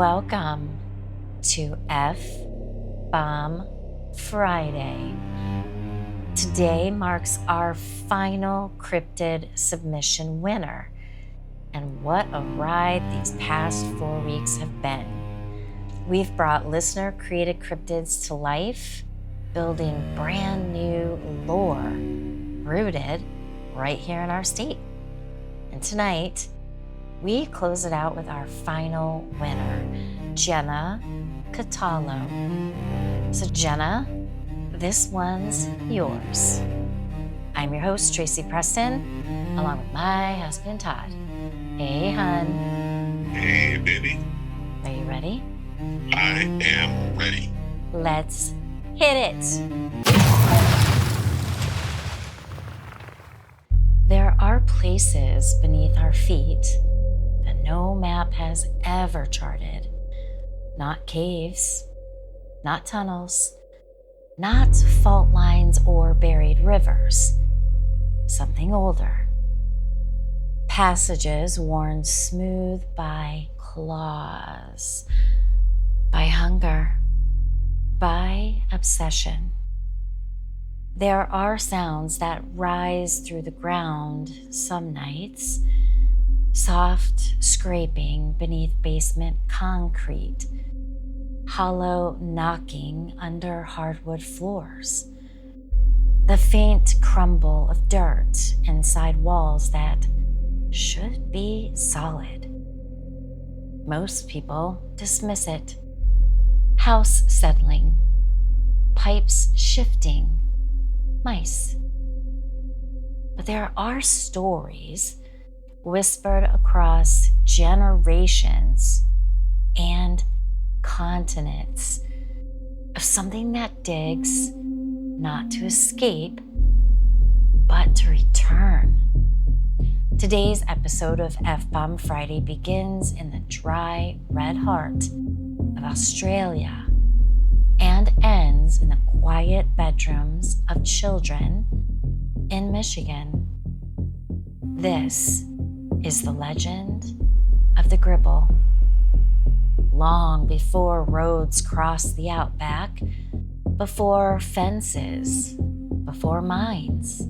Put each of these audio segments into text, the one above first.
Welcome to F-Bomb Friday. Today marks our final cryptid submission winner. And what a ride these past 4 weeks have been. We've brought listener-created cryptids to life, building brand new lore rooted right here in our state. And tonight, we close it out with our final winner, Jenna Catallo. So Jenna, this one's yours. I'm your host, Tracy Preston, along with my husband, Todd. Hey, hun. Hey, baby. Are you ready? I am ready. Let's hit it. There are places beneath our feet that no map has ever charted. Not caves, not tunnels, not fault lines or buried rivers. Something older. Passages worn smooth by claws, by hunger, by obsession. There are sounds that rise through the ground some nights, soft scraping beneath basement concrete, hollow knocking under hardwood floors, the faint crumble of dirt inside walls that should be solid. Most people dismiss it. House settling, pipes shifting, mice. But there are stories whispered across generations and continents of something that digs not to escape, but to return. Today's episode of F-Bomb Friday begins in the dry, red heart of Australia and ends in the quiet bedrooms of children in Michigan. This is the legend of the Gribble. Long before roads crossed the Outback, before fences, before mines,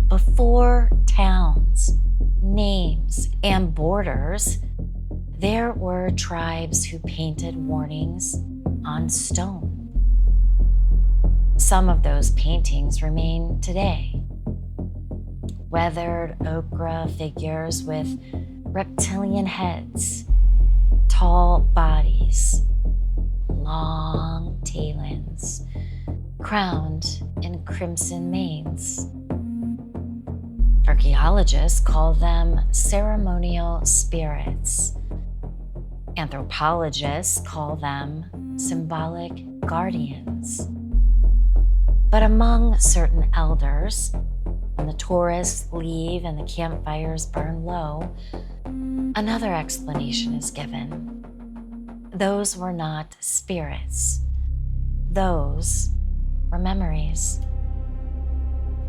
before towns, names, and borders, there were tribes who painted warnings on stone. Some of those paintings remain today. Weathered ochre figures with reptilian heads, tall bodies, long talons, crowned in crimson manes. Archaeologists call them ceremonial spirits. Anthropologists call them symbolic guardians. But among certain elders, when the tourists leave and the campfires burn low, another explanation is given. Those were not spirits. Those were memories.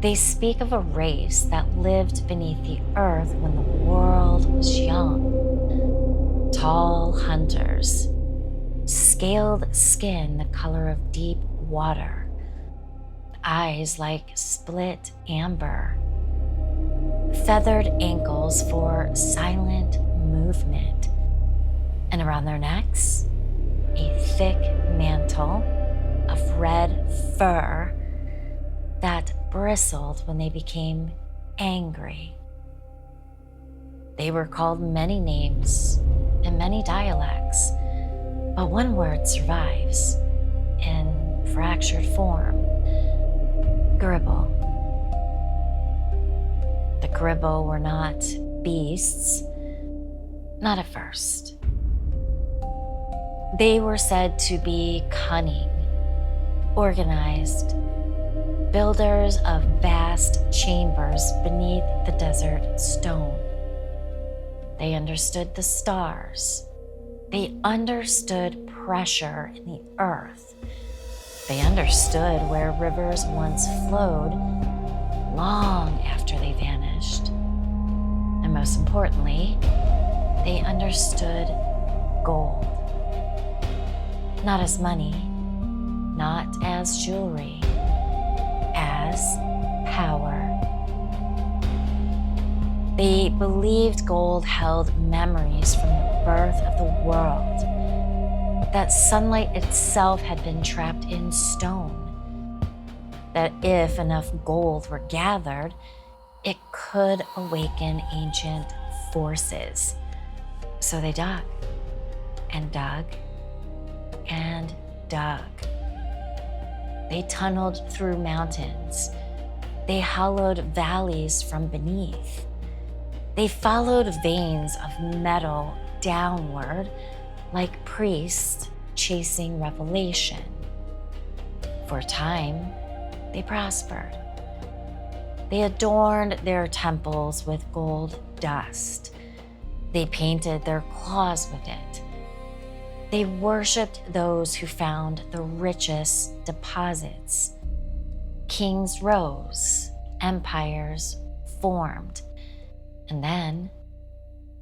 They speak of a race that lived beneath the earth when the world was young. Tall hunters, scaled skin the color of deep water, eyes like split amber, feathered ankles for silent movement, and around their necks, a thick mantle of red fur that bristled when they became angry. They were called many names in many dialects, but one word survives in fractured form: Gribble. The Gribble were not beasts, not at first. They were said to be cunning, organized, builders of vast chambers beneath the desert stone. They understood the stars. They understood pressure in the earth. They understood where rivers once flowed long after they vanished. And most importantly, they understood gold. not as money, not as jewelry, as power. They believed gold held memories from the birth of the world, that sunlight itself had been trapped in stone, that if enough gold were gathered, it could awaken ancient forces. So they dug and dug and dug. They tunneled through mountains. They hollowed valleys from beneath. They followed veins of metal downward like priests chasing revelation. For a time, they prospered. They adorned their temples with gold dust. They painted their claws with it. They worshipped those who found the richest deposits. Kings rose, empires formed, and then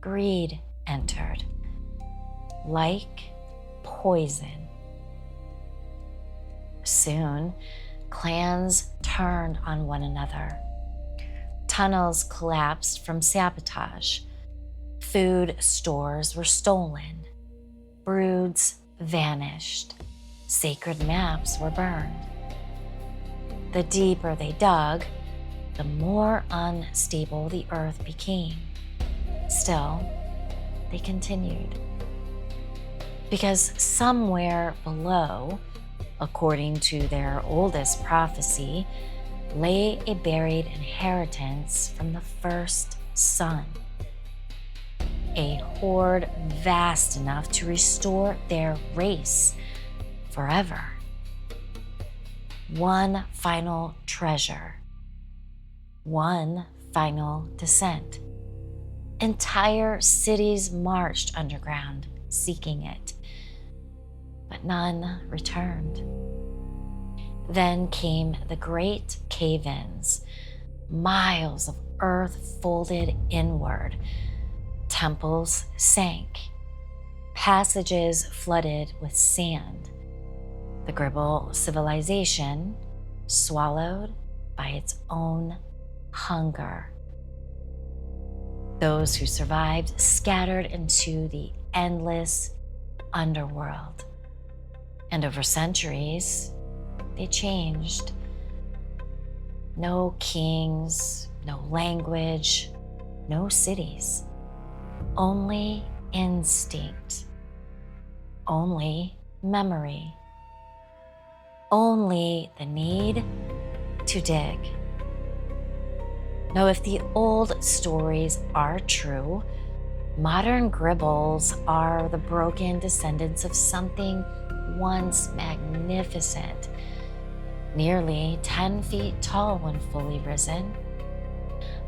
greed entered, like poison. Soon, clans turned on one another. Tunnels collapsed from sabotage. Food stores were stolen. Broods vanished. Sacred maps were burned. The deeper they dug, the more unstable the earth became. Still, they continued. Because somewhere below, according to their oldest prophecy, lay a buried inheritance from the first sun. A hoard vast enough to restore their race forever. One final treasure. One final descent. Entire cities marched underground, seeking it, but none returned. Then came the great cave-ins, miles of earth folded inward. Temples sank, passages flooded with sand. The Gribble civilization swallowed by its own hunger. Those who survived scattered into the endless underworld. And over centuries, they changed. No kings, no language, no cities. Only instinct. Only memory. Only the need to dig. Now, if the old stories are true, modern Gribbles are the broken descendants of something once magnificent, nearly 10 feet tall when fully risen,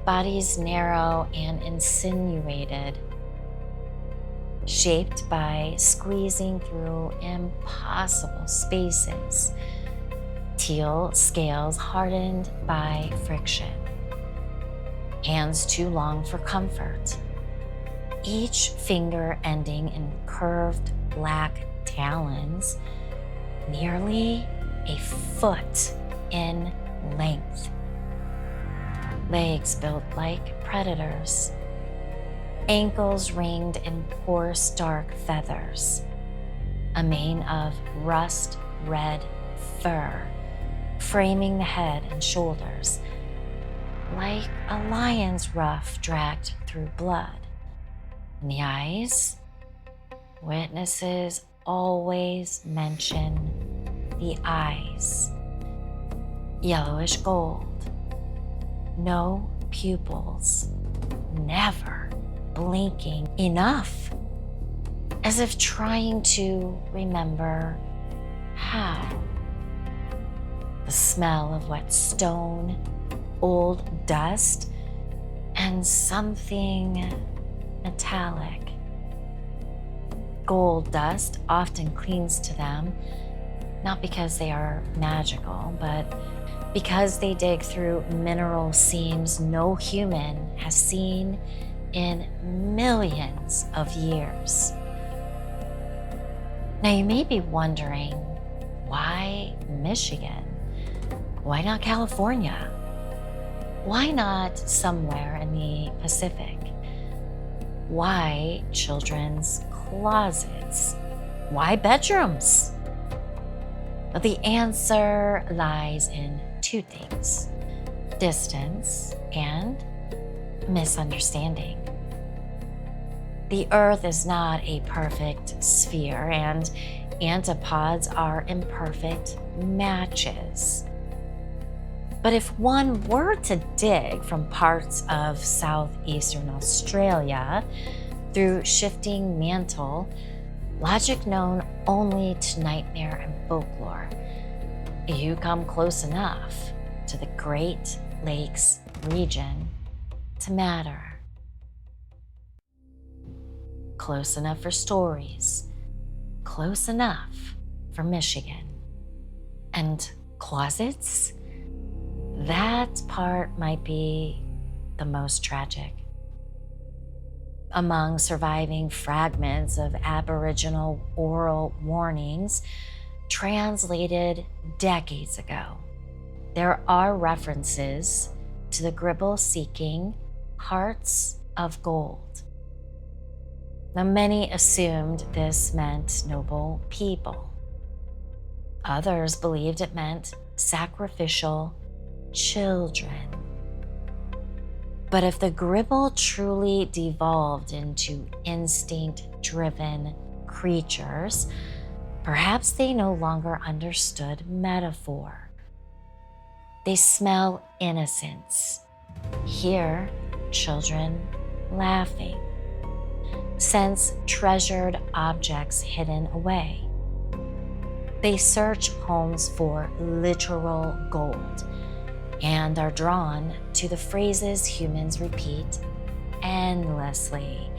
bodies narrow and insinuated, shaped by squeezing through impossible spaces, teal scales hardened by friction, hands too long for comfort, each finger ending in curved black talons, nearly a foot in length. Legs built like predators, ankles ringed in coarse dark feathers, a mane of rust red fur framing the head and shoulders, like a lion's ruff dragged through blood. And the eyes, witnesses always mention the eyes. Yellowish gold, no pupils, never blinking enough, as if trying to remember how. The smell of wet stone, old dust, and something metallic. Gold dust often clings to them, not because they are magical, but because they dig through mineral seams no human has seen in millions of years. Now, you may be wondering, why Michigan? Why not California? Why not somewhere in the Pacific? Why children's closets? Why bedrooms? Well, the answer lies in two things: distance and misunderstanding. The Earth is not a perfect sphere, and antipods are imperfect matches. But if one were to dig from parts of southeastern Australia through shifting mantle, logic known only to nightmare and folklore, you come close enough to the Great Lakes region to matter. Close enough for stories, close enough for Michigan. And closets? That part might be the most tragic. Among surviving fragments of Aboriginal oral warnings translated decades ago, there are references to the Gribble seeking hearts of gold. Now, many assumed this meant noble people. Others believed it meant sacrificial children. But if the Gribble truly devolved into instinct-driven creatures, perhaps they no longer understood metaphor. They smell innocence, hear children laughing, sense treasured objects hidden away. They search homes for literal gold and are drawn to the phrases humans repeat endlessly,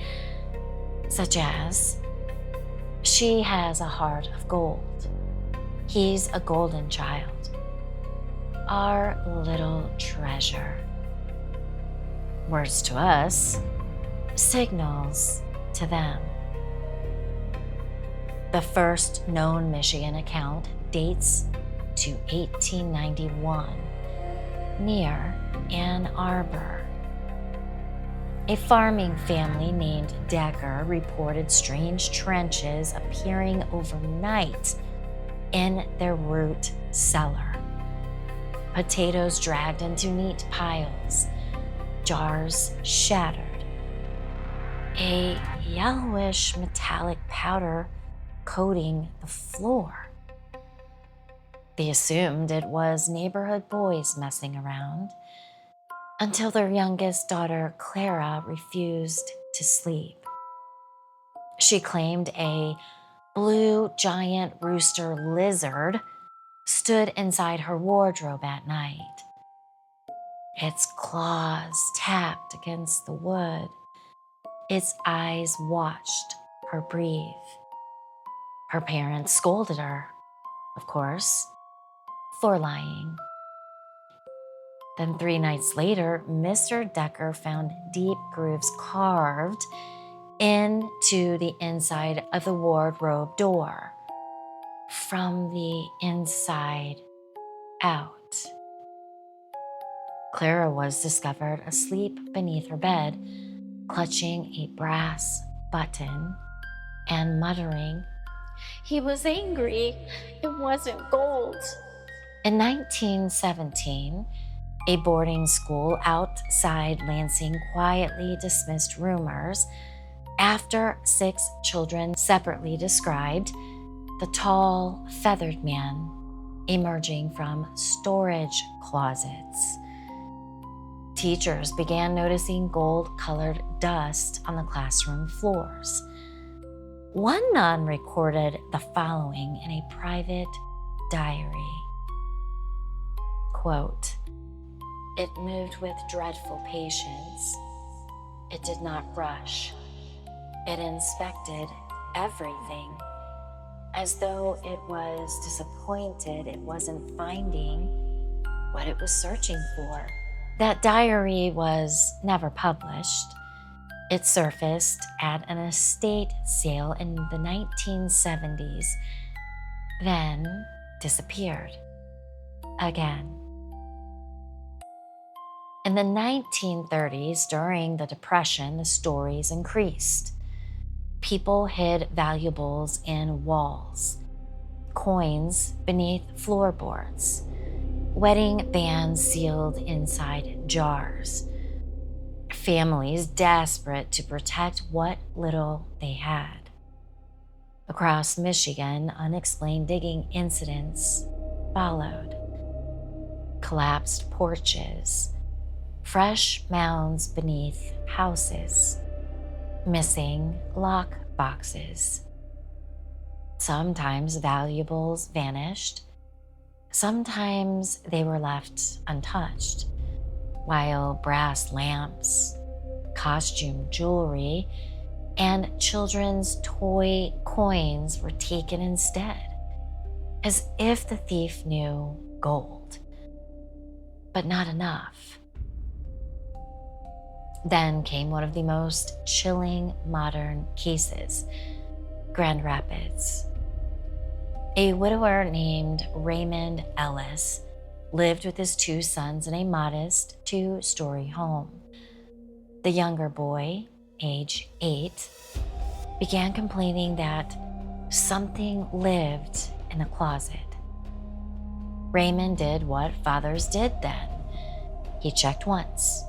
such as, "She has a heart of gold. He's a golden child. Our little treasure." Words to us, signals to them. The first known Michigan account dates to 1891, near Ann Arbor. A farming family named Decker reported strange trenches appearing overnight in their root cellar. Potatoes dragged into neat piles, jars shattered, a yellowish metallic powder coating the floor. They assumed it was neighborhood boys messing around until their youngest daughter, Clara, refused to sleep. She claimed a blue giant rooster lizard stood inside her wardrobe at night. Its claws tapped against the wood. Its eyes watched her breathe. Her parents scolded her, of course, for lying. Then 3 nights later, Mr. Decker found deep grooves carved into the inside of the wardrobe door, from the inside out. Clara was discovered asleep beneath her bed, clutching a brass button and muttering, "He was angry. It wasn't gold." In 1917, a boarding school outside Lansing quietly dismissed rumors after 6 children separately described the tall, feathered man emerging from storage closets. Teachers began noticing gold-colored dust on the classroom floors. One nun recorded the following in a private diary. Quote, "It moved with dreadful patience. It did not rush. It inspected everything, as though it was disappointed it wasn't finding what it was searching for." That diary was never published, It surfaced at an estate sale in the 1970s, then disappeared again. In the 1930s, during the Depression, the stories increased. People hid valuables in walls, coins beneath floorboards, wedding bands sealed inside jars. Families desperate to protect what little they had. Across Michigan, unexplained digging incidents followed. Collapsed porches, fresh mounds beneath houses, missing lock boxes. Sometimes valuables vanished. Sometimes they were left untouched, while brass lamps, costume jewelry, and children's toy coins were taken instead, as if the thief knew gold, but not enough. Then came one of the most chilling modern cases, Grand Rapids. A widower named Raymond Ellis lived with his 2 sons in a modest 2-story home. The younger boy, age 8, began complaining that something lived in the closet. Raymond did what fathers did then. He checked once,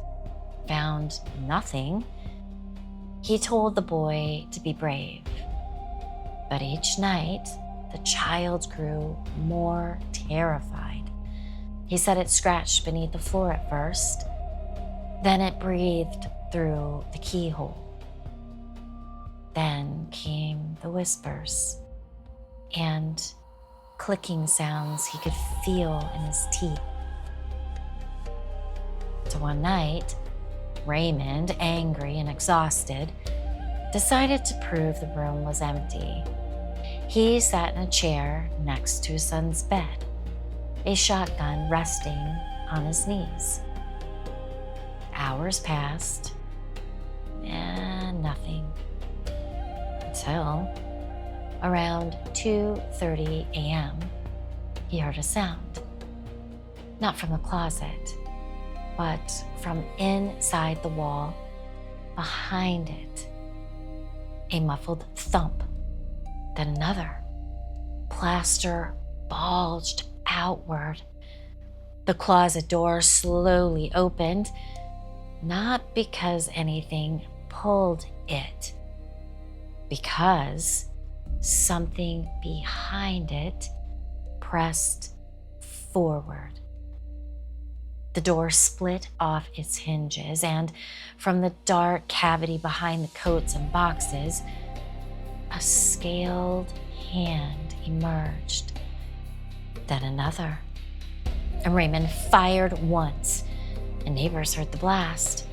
found nothing. He told the boy to be brave. But each night, the child grew more terrified. He said it scratched beneath the floor at first, then it breathed through the keyhole. Then came the whispers and clicking sounds he could feel in his teeth. So one night, Raymond, angry and exhausted, decided to prove the room was empty. He sat in a chair next to his son's bed, a shotgun resting on his knees. Hours passed, and nothing. Until around 2:30 a.m., he heard a sound. Not from the closet, but from inside the wall behind it. A muffled thump, then another. Plaster bulged outward. The closet door slowly opened, not because anything pulled it, because something behind it pressed forward. The door split off its hinges, and from the dark cavity behind the coats and boxes, a scaled hand emerged. Then another. And Raymond fired once, and neighbors heard the blast.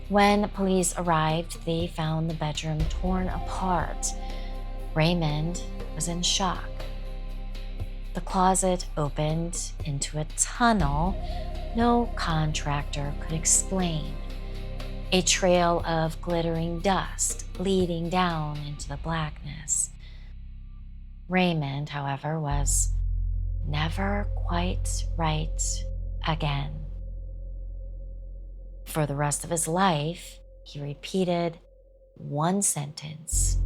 When police arrived, they found the bedroom torn apart. Raymond was in shock. The closet opened into a tunnel no contractor could explain, a trail of glittering dust leading down into the blackness. Raymond, however, was never quite right again. For the rest of his life, he repeated one sentence: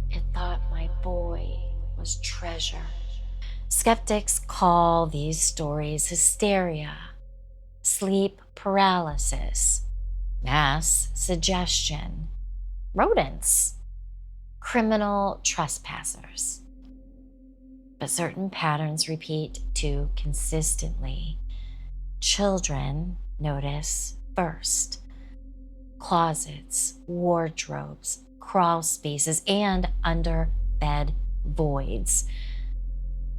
"It thought my boy was treasure." Skeptics call these stories hysteria, sleep paralysis, mass suggestion, rodents, criminal trespassers. But certain patterns repeat too consistently. Children notice first. Closets, wardrobes, crawl spaces, and under bed voids.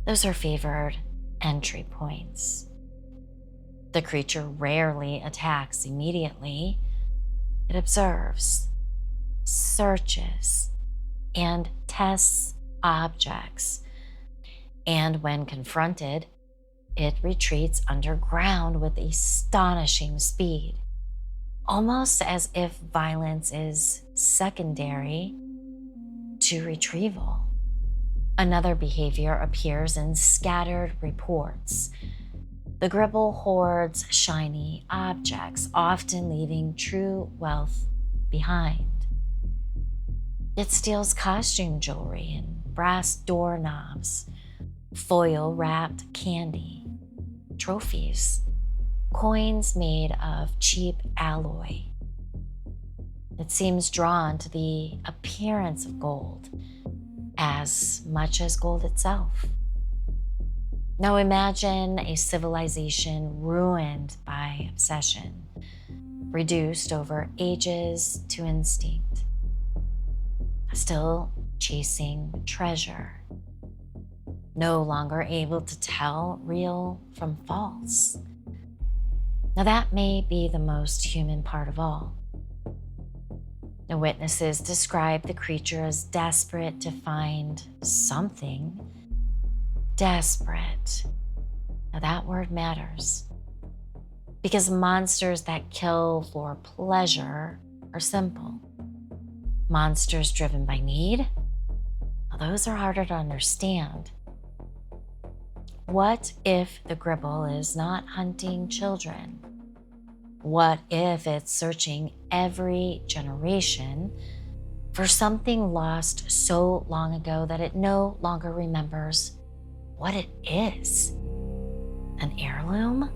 Those are favored entry points. The creature rarely attacks immediately. It observes, searches, and tests objects. And when confronted, it retreats underground with astonishing speed. almost as if violence is secondary to retrieval. Another behavior appears in scattered reports. The Gribble hoards shiny objects, often leaving true wealth behind. It steals costume jewelry and brass doorknobs, foil-wrapped candy, trophies, coins made of cheap alloy. It seems drawn to the appearance of gold as much as gold itself. Now imagine a civilization ruined by obsession, reduced over ages to instinct, still chasing treasure, no longer able to tell real from false. Now that may be the most human part of all. The witnesses describe the creature as desperate to find something. Desperate. Now that word matters, because monsters that kill for pleasure are simple. Monsters driven by need, well, those are harder to understand. What if the Gribble is not hunting children? What if it's searching every generation for something lost so long ago that it no longer remembers what it is? An heirloom?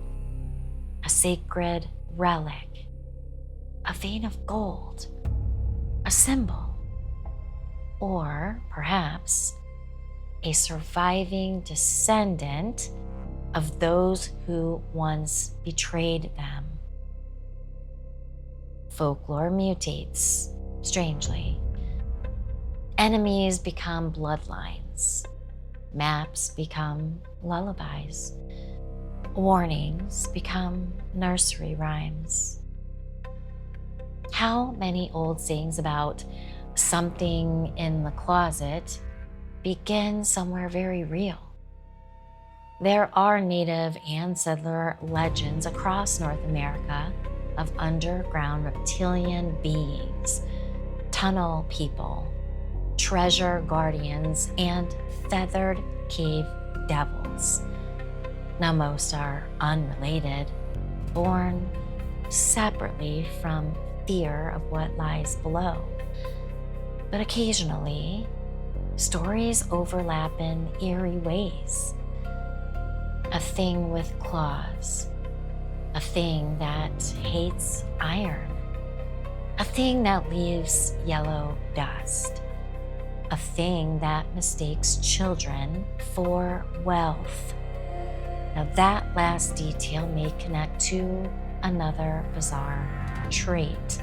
A sacred relic? A vein of gold? A symbol? Or perhaps a surviving descendant of those who once betrayed them? Folklore mutates, strangely. Enemies become bloodlines. Maps become lullabies. Warnings become nursery rhymes. How many old sayings about something in the closet begin somewhere very real? There are native and settler legends across North America of underground reptilian beings, tunnel people, treasure guardians, and feathered cave devils. Now, most are unrelated, born separately from fear of what lies below. But occasionally, stories overlap in eerie ways. A thing with claws, a thing that hates iron, a thing that leaves yellow dust, a thing that mistakes children for wealth. Now that last detail may connect to another bizarre trait.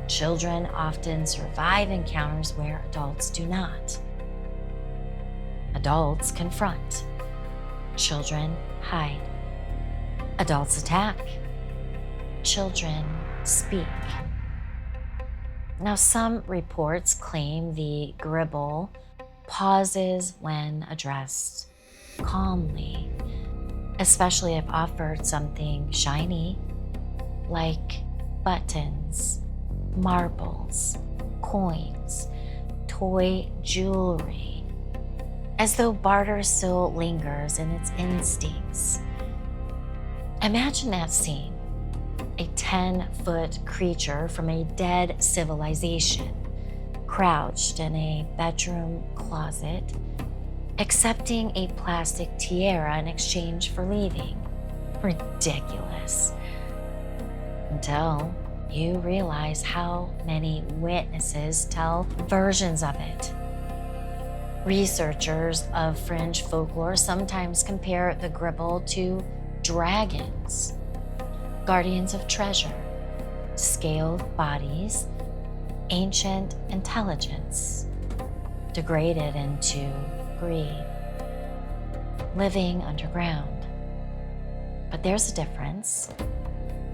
Children often survive encounters where adults do not. Adults confront. Children hide. Adults attack. Children speak. Now, some reports claim the Gribble pauses when addressed calmly, especially if offered something shiny like buttons, marbles, coins, toy jewelry, as though barter still lingers in its instincts. Imagine that scene. A 10-foot creature from a dead civilization, crouched in a bedroom closet, accepting a plastic tiara in exchange for leaving. Ridiculous. Until you realize how many witnesses tell versions of it. Researchers of fringe folklore sometimes compare the Gribble to dragons, guardians of treasure, scaled bodies, ancient intelligence, degraded into greed, living underground. But there's a difference.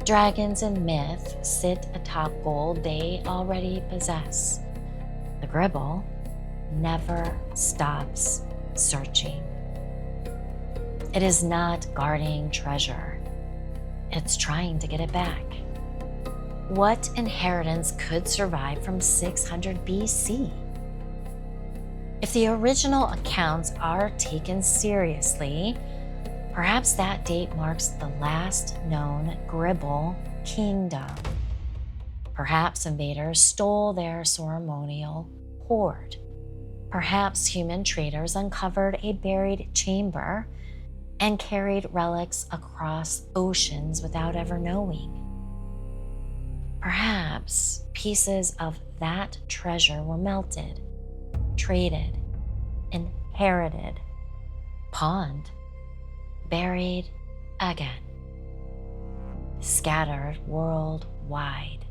Dragons in myth sit atop gold they already possess. The Gribble never stops searching. It is not guarding treasure. It's trying to get it back. What inheritance could survive from 600 BC? If the original accounts are taken seriously, perhaps that date marks the last known Gribble kingdom. Perhaps invaders stole their ceremonial hoard. Perhaps human traders uncovered a buried chamber and carried relics across oceans without ever knowing. Perhaps pieces of that treasure were melted, traded, inherited, pawned, buried again, scattered worldwide,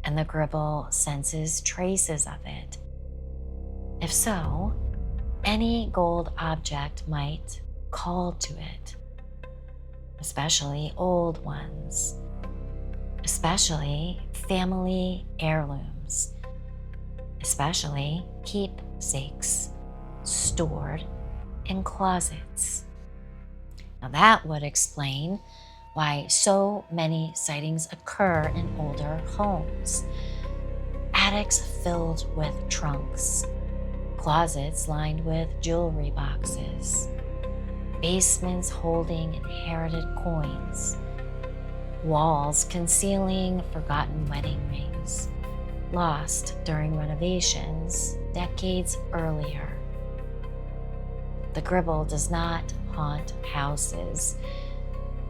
and the Gribble senses traces of it. If so, any gold object might call to it, especially old ones, especially family heirlooms, especially keepsakes stored in closets. Now that would explain why so many sightings occur in older homes. Attics filled with trunks, closets lined with jewelry boxes, basements holding inherited coins, walls concealing forgotten wedding rings, lost during renovations decades earlier. The Gribble does not haunt houses.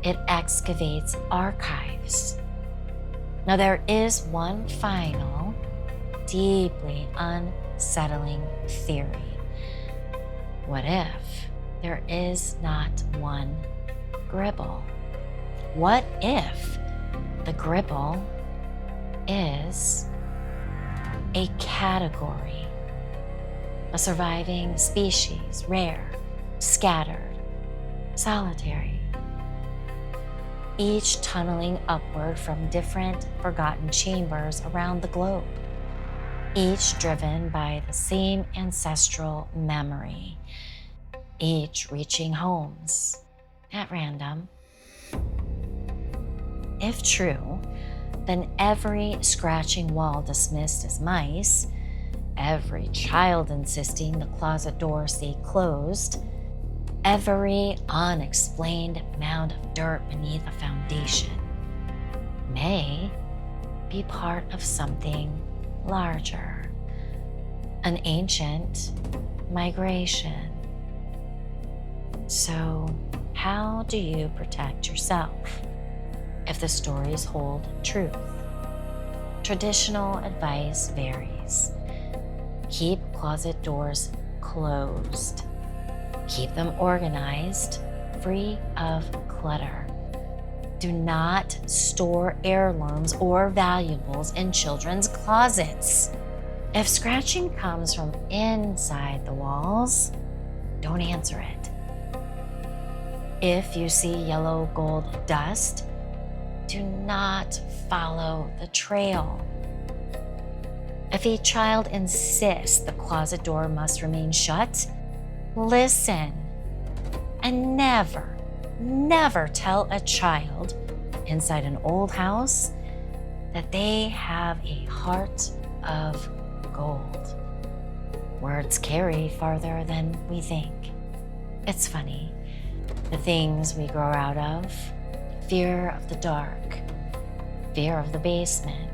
It excavates archives. Now there is one final, deeply unsettling theory. What if there is not one Gribble? What if the Gribble is a category, a surviving species, rare, scattered, solitary, each tunneling upward from different forgotten chambers around the globe, each driven by the same ancestral memory, each reaching homes at random? If true, then every scratching wall dismissed as mice, every child insisting the closet door stay closed, every unexplained mound of dirt beneath a foundation may be part of something larger, an ancient migration. So, how do you protect yourself if the stories hold truth? Traditional advice varies. Keep closet doors closed. Keep them organized, free of clutter. Do not store heirlooms or valuables in children's closets. If scratching comes from inside the walls, don't answer it. If you see yellow gold dust, do not follow the trail. If a child insists the closet door must remain shut, listen. And never tell a child inside an old house that they have a heart of gold. Words carry farther than we think. It's funny, the things we grow out of: fear of the dark, fear of the basement,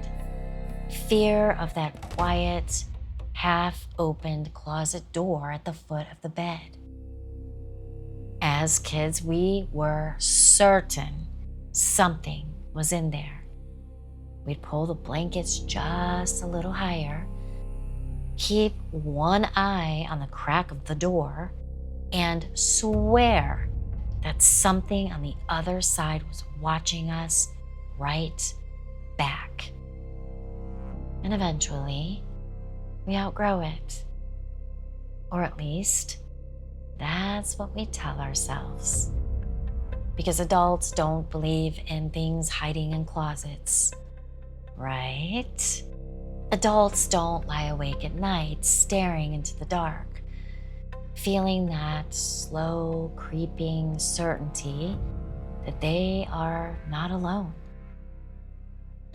fear of that quiet, half-opened closet door at the foot of the bed. As kids, we were certain something was in there. We'd pull the blankets just a little higher, keep one eye on the crack of the door, and swear that something on the other side was watching us right back. And eventually, we outgrow it. Or at least, that's what we tell ourselves. Because adults don't believe in things hiding in closets, right? Adults don't lie awake at night staring into the dark, feeling that slow, creeping certainty that they are not alone.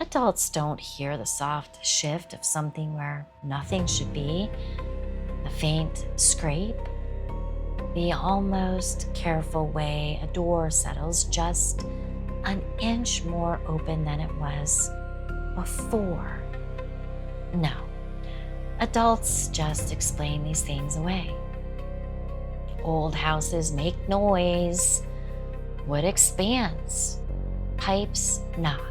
Adults don't hear the soft shift of something where nothing should be, the faint scrape, the almost careful way a door settles just an inch more open than it was before. No, adults just explain these things away. Old houses make noise, wood expands, pipes knock.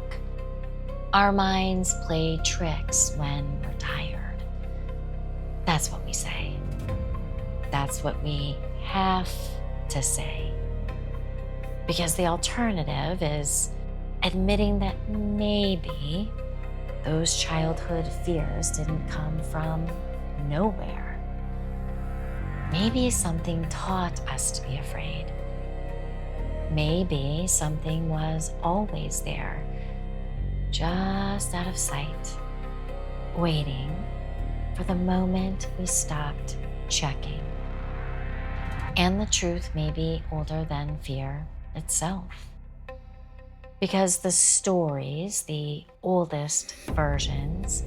Our minds play tricks when we're tired. That's what we say. That's what we have to say. Because the alternative is admitting that maybe those childhood fears didn't come from nowhere. Maybe something taught us to be afraid. Maybe something was always there, just out of sight, waiting for the moment we stopped checking. And the truth may be older than fear itself. Because the stories, the oldest versions,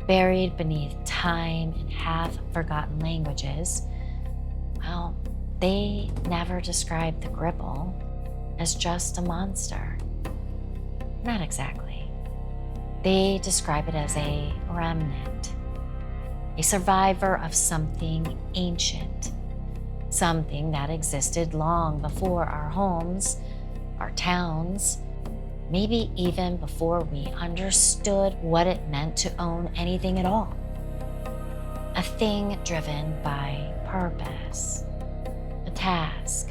buried beneath time and half-forgotten languages, well, they never described the Gribble as just a monster. Not exactly. They describe it as a remnant, a survivor of something ancient, something that existed long before our homes, our towns, maybe even before we understood what it meant to own anything at all. A thing driven by purpose, a task,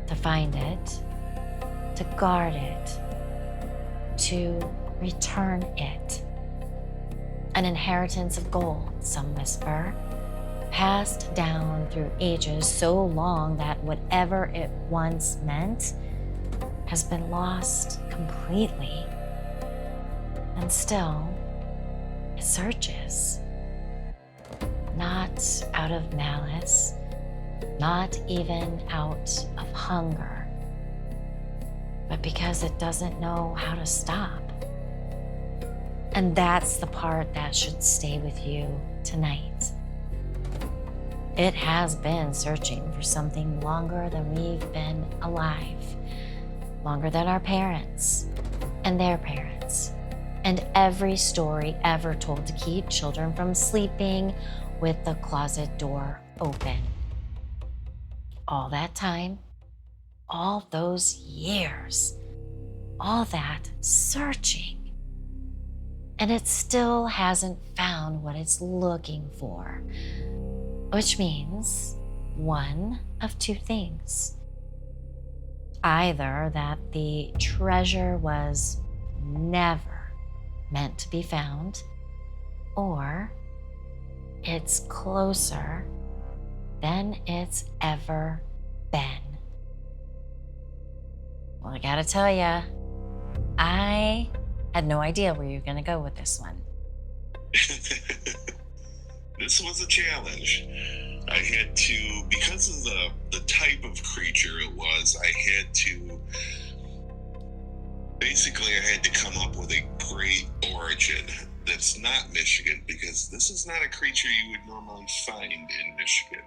to find it, to guard it, to return it. An inheritance of gold, some whisper, passed down through ages so long that whatever it once meant has been lost completely. And still, it searches. Not out of malice, not even out of hunger, but because it doesn't know how to stop. And that's the part that should stay with you tonight. It has been searching for something longer than we've been alive, longer than our parents and their parents, and every story ever told to keep children from sleeping with the closet door open. All that time, all those years, all that searching, and it still hasn't found what it's looking for, which means one of two things. Either that the treasure was never meant to be found, or it's closer than it's ever been. Well, I gotta tell ya, I had no idea where you were gonna go with this one. This was a challenge. I had to, because of the type of creature it was, I had to come up with a great origin that's not Michigan, because this is not a creature you would normally find in Michigan.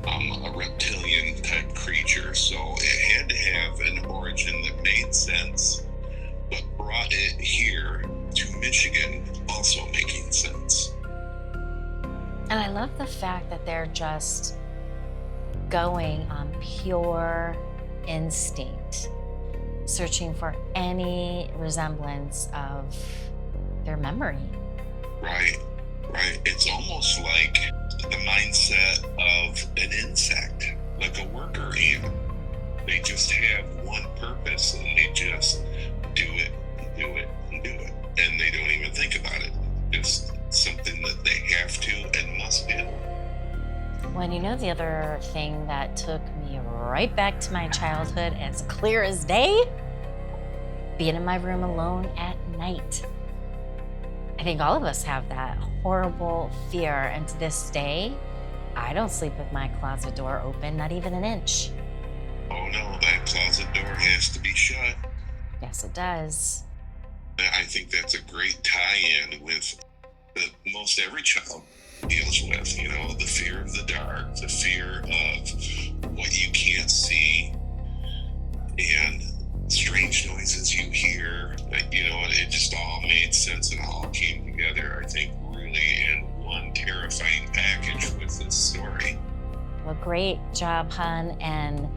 A reptilian type creature, so it had to have an origin that made sense, but brought it here to Michigan also making sense. And I love the fact that they're just going on pure instinct, searching for any resemblance of their memory. Right. It's almost like the mindset of an insect, like a worker ant. They just have one purpose and they just do it, and they don't even think about it. Just something that they have to and must do. When you know the other thing that took me right back to my childhood as clear as day? Being in my room alone at night. I think all of us have that horrible fear, and to this day, I don't sleep with my closet door open, not even an inch. Oh no, that closet door has to be shut. Yes, it does. Now, think that's a great tie-in with most every child deals with, the fear of the dark, the fear of what you can't see, and strange noises you hear. It just all made sense and all came together, I think, really in one terrifying package with this story. Well, great job, hun, and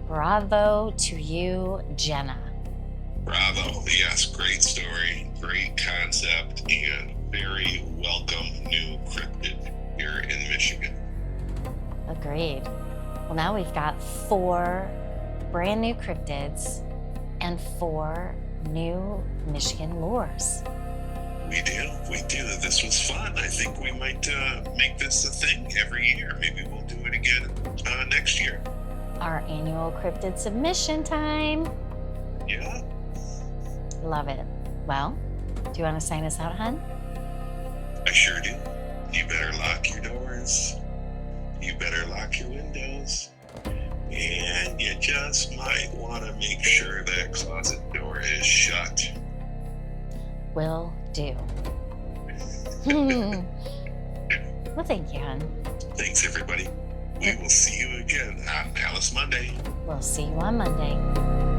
bravo to you, Jenna. Bravo. Yes, great story, great concept, and very welcome new cryptid here in Michigan. Agreed. Well, now we've got 4 brand new cryptids and 4 new Michigan lures. We do. This was fun. I think we might make this a thing every year. Maybe we'll do it again next year. Our annual cryptid submission time. Yeah. Love it. Well, do you want to sign us out, hun? I sure do. You better lock your doors. You better lock your windows. And you just might want to make sure that closet door is shut. Will do. Well, thank you, hun. Thanks, everybody. We will see you again on Alice Monday. We'll see you on Monday.